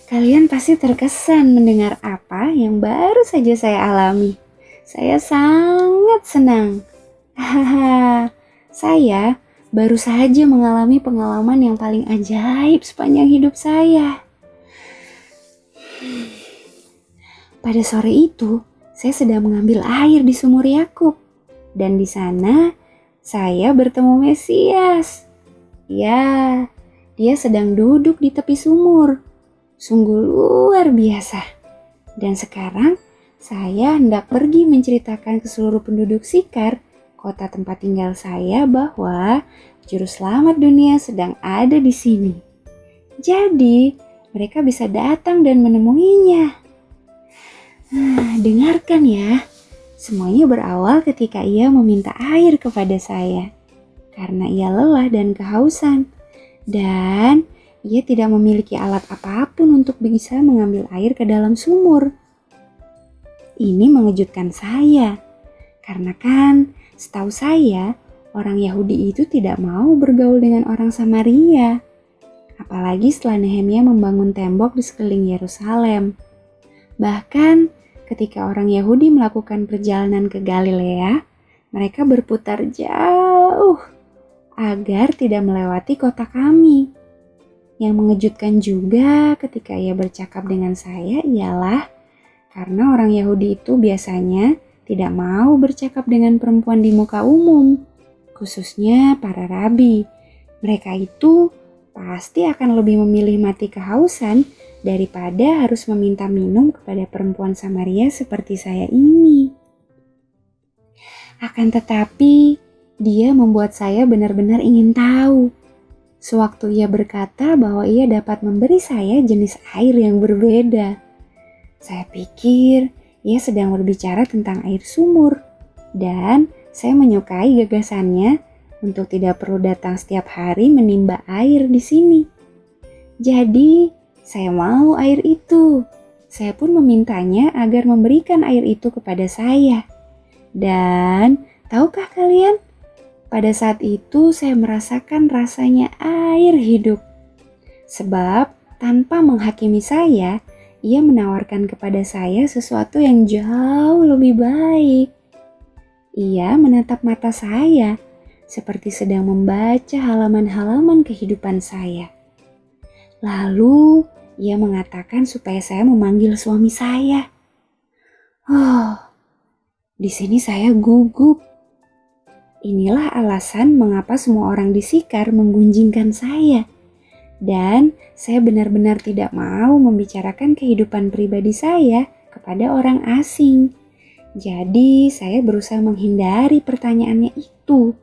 Kalian pasti terkesan mendengar apa yang baru saja saya alami. Saya sangat senang. Hahaha, saya baru saja mengalami pengalaman yang paling ajaib sepanjang hidup saya. Pada sore itu, saya sedang mengambil air di sumur Yakub. Dan di sana, saya bertemu Mesias. Ya, dia sedang duduk di tepi sumur. Sungguh luar biasa. Dan sekarang, saya hendak pergi menceritakan ke seluruh penduduk Sikar, kota tempat tinggal saya, bahwa Juru Selamat dunia sedang ada di sini. Jadi, mereka bisa datang dan menemuinya. Dengarkan ya. Semuanya berawal ketika ia meminta air kepada saya. Karena ia lelah dan kehausan. Dan ia tidak memiliki alat apapun untuk bisa mengambil air ke dalam sumur. Ini mengejutkan saya. Karena kan, setahu saya, orang Yahudi itu tidak mau bergaul dengan orang Samaria. Apalagi setelah Nehemia membangun tembok di sekeliling Yerusalem. Bahkan, ketika orang Yahudi melakukan perjalanan ke Galilea, mereka berputar jauh agar tidak melewati kota kami. Yang mengejutkan juga ketika ia bercakap dengan saya ialah karena orang Yahudi itu biasanya tidak mau bercakap dengan perempuan di muka umum, khususnya para rabi. Mereka itu pasti akan lebih memilih mati kehausan daripada harus meminta minum kepada perempuan Samaria seperti saya ini. Akan tetapi, dia membuat saya benar-benar ingin tahu. Sewaktu ia berkata bahwa ia dapat memberi saya jenis air yang berbeda. Saya pikir ia sedang berbicara tentang air sumur. Dan saya menyukai gagasannya untuk tidak perlu datang setiap hari menimba air di sini. Jadi, saya mau air itu. Saya pun memintanya agar memberikan air itu kepada saya. Dan, tahukah kalian? Pada saat itu saya merasakan rasanya air hidup. Sebab tanpa menghakimi saya, ia menawarkan kepada saya sesuatu yang jauh lebih baik. Ia menatap mata saya seperti sedang membaca halaman-halaman kehidupan saya. Lalu ia mengatakan supaya saya memanggil suami saya. Di sini saya gugup. Inilah alasan mengapa semua orang di Sikar menggunjingkan saya. Dan saya benar-benar tidak mau membicarakan kehidupan pribadi saya kepada orang asing. Jadi saya berusaha menghindari pertanyaannya itu.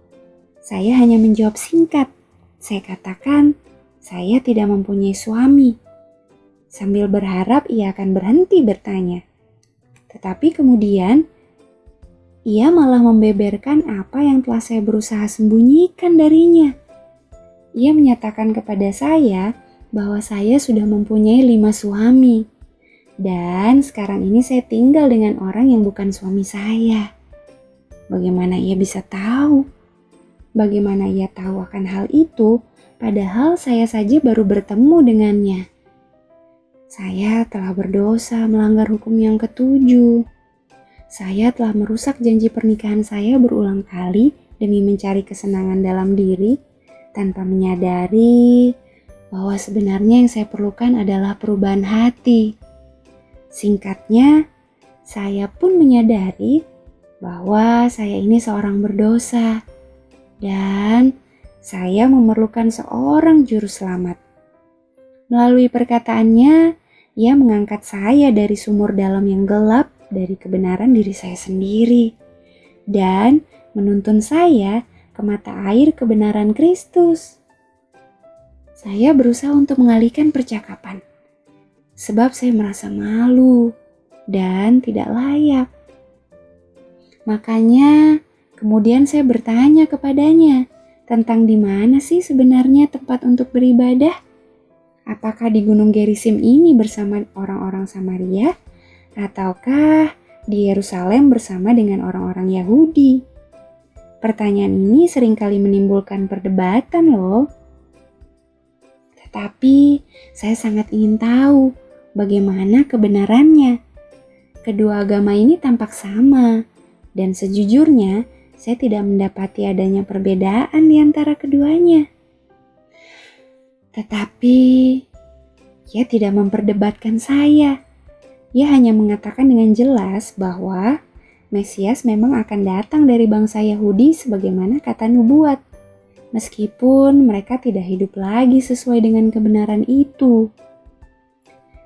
Saya hanya menjawab singkat. Saya katakan, saya tidak mempunyai suami. Sambil berharap ia akan berhenti bertanya. Tetapi kemudian, ia malah membeberkan apa yang telah saya berusaha sembunyikan darinya. Ia menyatakan kepada saya bahwa saya sudah mempunyai 5 suami. Dan sekarang ini saya tinggal dengan orang yang bukan suami saya. Bagaimana ia bisa tahu? Bagaimana ia tahu akan hal itu, padahal saya saja baru bertemu dengannya. Saya telah berdosa melanggar hukum yang ke-7. Saya telah merusak janji pernikahan saya berulang kali demi mencari kesenangan dalam diri tanpa menyadari bahwa sebenarnya yang saya perlukan adalah perubahan hati. Singkatnya, saya pun menyadari bahwa saya ini seorang berdosa dan saya memerlukan seorang juru selamat. Melalui perkataannya, ia mengangkat saya dari sumur dalam yang gelap dari kebenaran diri saya sendiri dan menuntun saya ke mata air kebenaran Kristus. Saya berusaha untuk mengalihkan percakapan sebab saya merasa malu dan tidak layak. Makanya kemudian saya bertanya kepadanya tentang di mana sih sebenarnya tempat untuk beribadah? Apakah di Gunung Gerisim ini bersama orang-orang Samaria? Ataukah di Yerusalem bersama dengan orang-orang Yahudi? Pertanyaan ini seringkali menimbulkan perdebatan loh. Tetapi saya sangat ingin tahu bagaimana kebenarannya. Kedua agama ini tampak sama, dan sejujurnya saya tidak mendapati adanya perbedaan di antara keduanya. Tetapi ia tidak memperdebatkan saya. Ia hanya mengatakan dengan jelas bahwa Mesias memang akan datang dari bangsa Yahudi sebagaimana kata nubuat, meskipun mereka tidak hidup lagi sesuai dengan kebenaran itu.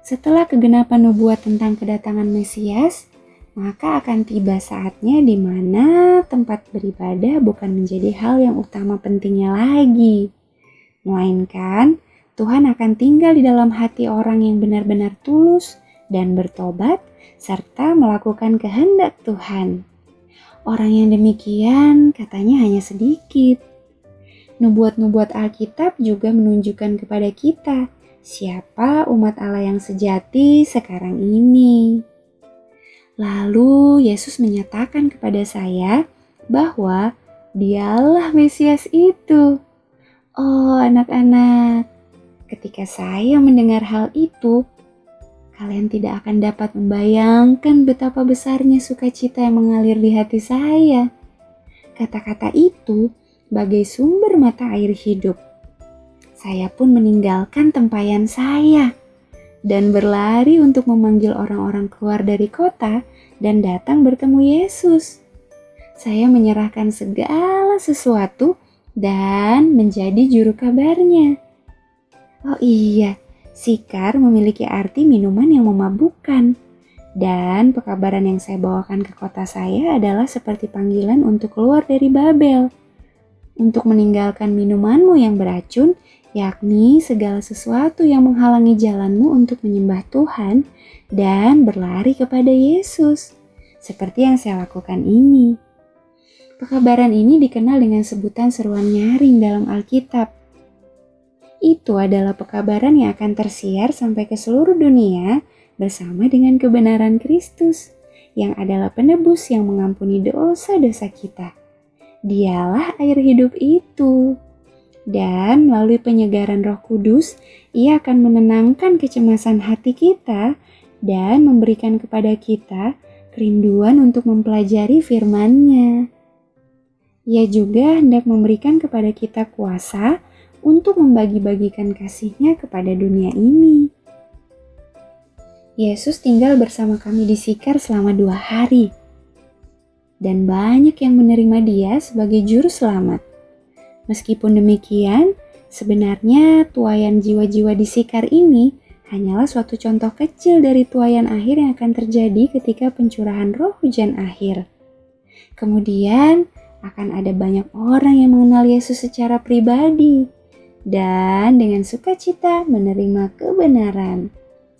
Setelah kegenapan nubuat tentang kedatangan Mesias, maka akan tiba saatnya di mana tempat beribadah bukan menjadi hal yang utama pentingnya lagi, melainkan Tuhan akan tinggal di dalam hati orang yang benar-benar tulus dan bertobat serta melakukan kehendak Tuhan. Orang yang demikian katanya hanya sedikit. Nubuat-nubuat Alkitab juga menunjukkan kepada kita siapa umat Allah yang sejati sekarang ini. Lalu Yesus menyatakan kepada saya bahwa Dialah Mesias itu. Oh anak-anak, ketika saya mendengar hal itu, kalian tidak akan dapat membayangkan betapa besarnya sukacita yang mengalir di hati saya. Kata-kata itu bagai sumber mata air hidup. Saya pun meninggalkan tempayan saya dan berlari untuk memanggil orang-orang keluar dari kota dan datang bertemu Yesus. Saya menyerahkan segala sesuatu dan menjadi juru kabarnya. Oh iya, sikar memiliki arti minuman yang memabukkan. Dan pekabaran yang saya bawakan ke kota saya adalah seperti panggilan untuk keluar dari Babel. Untuk meninggalkan minumanmu yang beracun, yakni segala sesuatu yang menghalangi jalanmu untuk menyembah Tuhan dan berlari kepada Yesus. Seperti yang saya lakukan ini. Pekabaran ini dikenal dengan sebutan seruan nyaring dalam Alkitab. Itu adalah pekabaran yang akan tersiar sampai ke seluruh dunia bersama dengan kebenaran Kristus, yang adalah penebus yang mengampuni dosa-dosa kita. Dialah air hidup itu. Dan melalui penyegaran Roh Kudus, Ia akan menenangkan kecemasan hati kita dan memberikan kepada kita kerinduan untuk mempelajari firman-Nya. Ia juga hendak memberikan kepada kita kuasa untuk membagi-bagikan kasih-Nya kepada dunia ini. Yesus tinggal bersama kami di Sikar selama 2 hari. Dan banyak yang menerima Dia sebagai juru selamat. Meskipun demikian, sebenarnya tuaian jiwa-jiwa di Sikar ini hanyalah suatu contoh kecil dari tuaian akhir yang akan terjadi ketika pencurahan roh hujan akhir. Kemudian akan ada banyak orang yang mengenal Yesus secara pribadi dan dengan sukacita menerima kebenaran.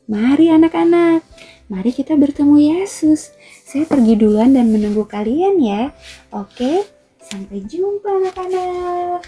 Mari anak-anak, mari kita bertemu Yesus. Saya pergi duluan dan menunggu kalian ya. Oke, sampai jumpa anak-anak.